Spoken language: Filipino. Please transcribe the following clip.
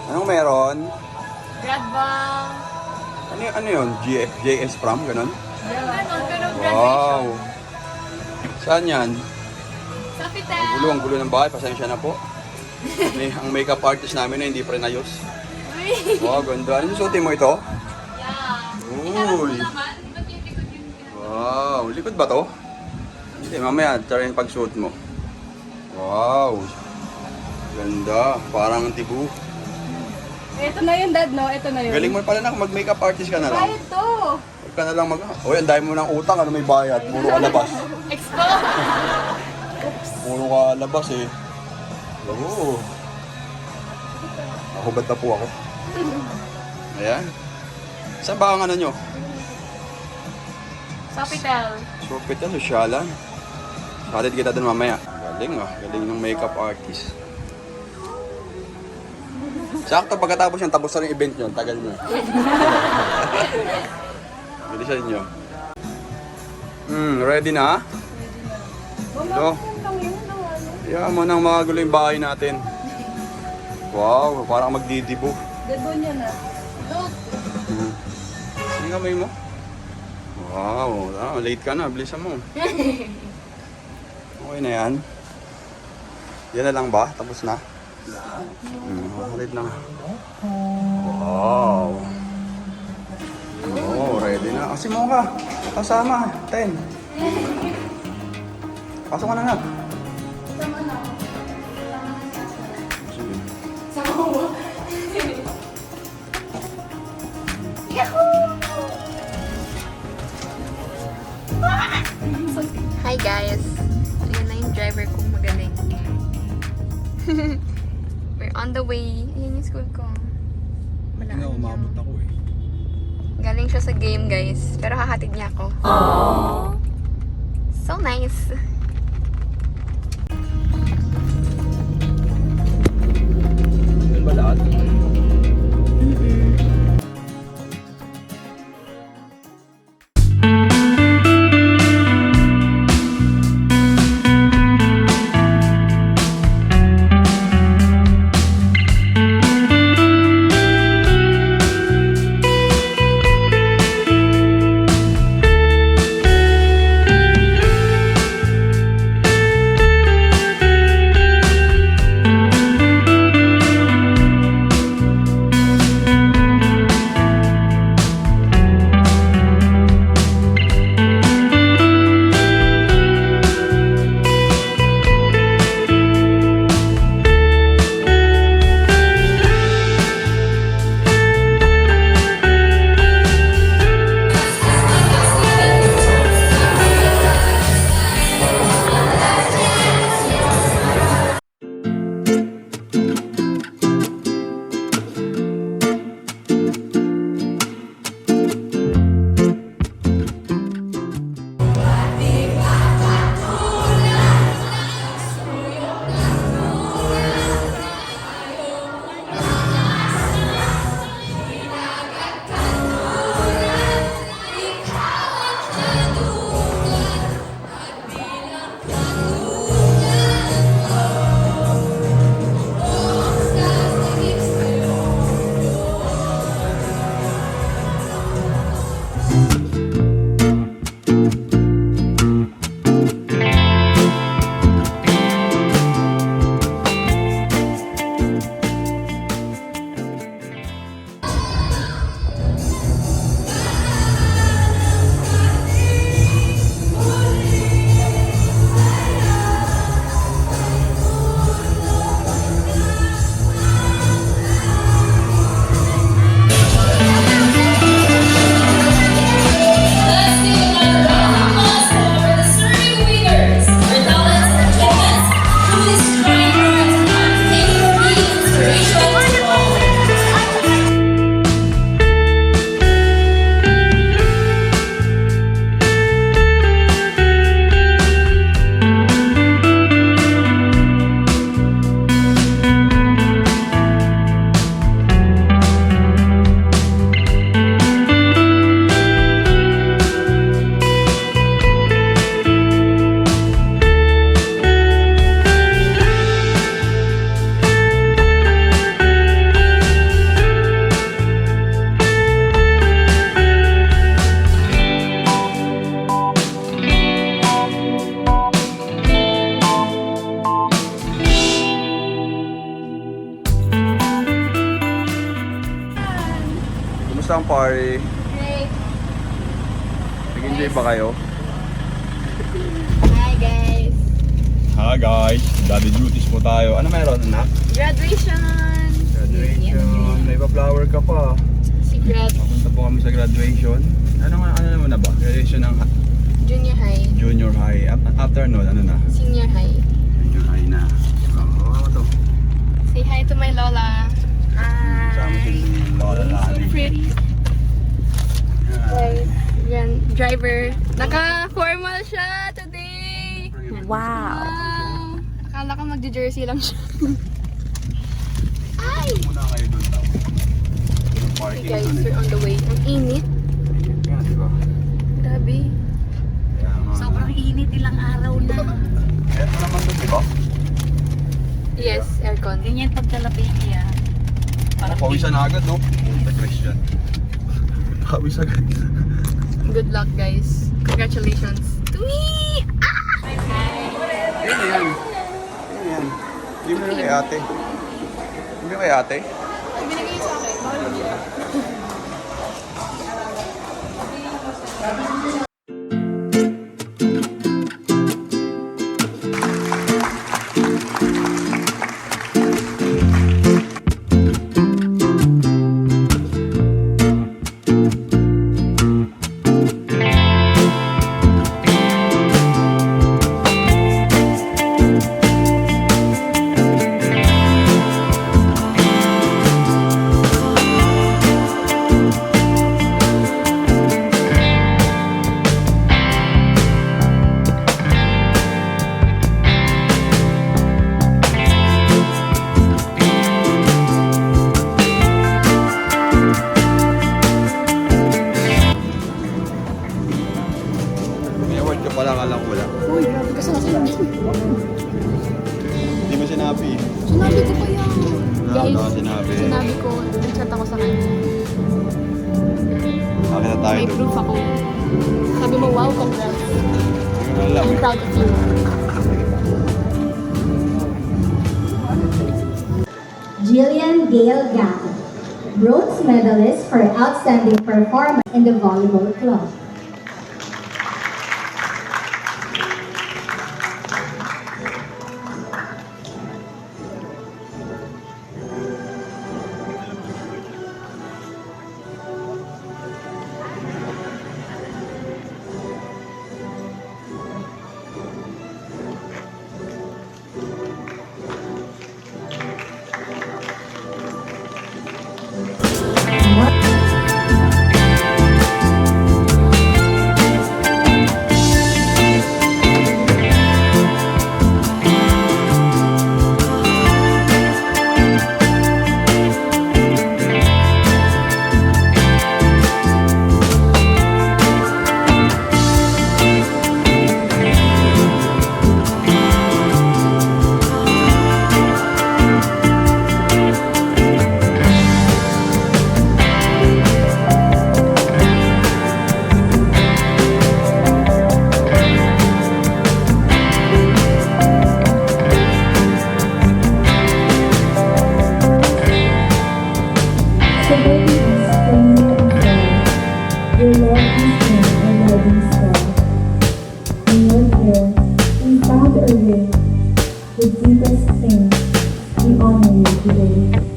Anong meron? Grad bang? Ano yun? JS Prom? Ganon? Ganon, pero Wow! Saan yan? sa Pitel. Ang gulo ng bahay. Pasensya na po. Ang makeup artist namin na hindi pa rin ayos. Uy! Wow, ganda. Ano susuotin mo ito? Yeah. Uy! Naman, ba't yung likod yung Wow! Likod ba to? Hindi, mamaya. Tara yung pag-suot mo. Wow! Ganda. Parang tibu. Ito na yun, Dad, no? Ito na yun. Galing mo pala na mag-makeup artist ka na lang. Bayad to. Huwag ka na lang Uy, ang dami mo ng utang. Ano may bayad? Puro ka labas. Expo! Puro ka labas eh. Oo. Nakahubad na po ako. Ayan. Saan ba ang ano nyo? Sa Pitel. Sopit na, sosyalan. Salit kita dun mamaya. Galing ah. Galing ng makeup artist. Sakto pagkatapos yan, tapos na yung event nyo. Tagal nyo. Bilisan nyo. Ready na? Ito. Kaya mo nang magulo yung bahay natin. Wow, parang magdidibo. Dado niya na. Hindi kamay mo? Wow, late ka na. Bilisan mo. Okay na yan. Yan na lang ba? Tapos na? Late na. Wow. Oh, ready na. Kasi mo ka. Kasama. 10. Pasok ka na na. Sige. Hi guys! Ayan na yung driver kong magaling. We're on the way. Ayan yung school ko. Hindi umabot ako eh. Galing siya sa game guys. Pero hahatid niya ako. Aww. So nice. Yan ba lahat? Kamusta ang party? Great. Nag-enjoy ba kayo? Hi guys. Hi guys, daddy duties po tayo. Ano meron, anak? Graduation. Graduation. May pa-flower ka pa. Secret. Papunta po kami sa graduation. Ano naman na ba? Graduation ng Junior high. junior high. After nun, ano na? Senior high. Junior high na. Oo, to. Say hi to my lola. Kasama si Lola Lani. Pretty. Guys, yan, driver. Naka-formal siya today. Wow. Akala ko magje-jersey lang siya. Ay! Muna kayo doon daw. Yung Okay parking guys, doon we're on the way. Ang init. Yan, di ba? Grabe. Kaya nga. Sobrang init, ilang araw na. Eto naman doon, di ba? Yes, aircon. Ganyan pagkalapit niya. Pawisan na agad, no? Punta Christian. Pawis agad. Good luck guys. Congratulations to me! Yan, yan. Yan. Hindi mo kay ate. Hindi mo kay ate. Binigay sa akin. May award ka pala, alam ko lang. Uy, grabe ka sa akin. Hindi mo sinabi. Sinabi ko pa yan. Wala ka sinabi. Sinabi ko, nag-chat ako sa kanya. Akin na tayo May doon. proof ako. Sabi mo, wow, congrats. Hindi ko alam I'm eh. proud of you. Jillian Gale Gao, bronze medalist for outstanding performance in the volleyball club. Your Lord is in a loving star. In your care, we found a way. The deepest things, we honor you today.